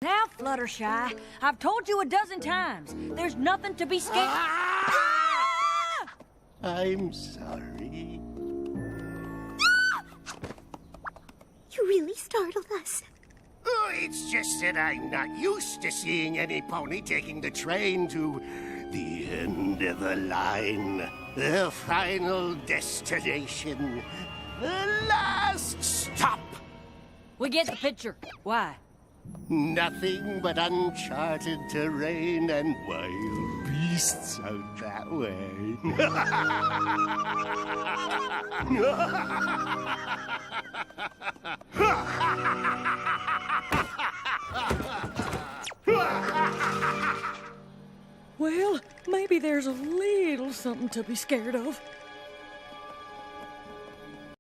Now, Fluttershy, I've told you a dozen times. There's nothing to be scared. I'm sorry. You really startled us. Oh, it's just that I'm not used to seeing any pony taking the train to the end of the line. The final destination. The last stop. We get the picture. Why? Nothing but uncharted terrain and wild beasts out that way. Well, maybe there's a little something to be scared of.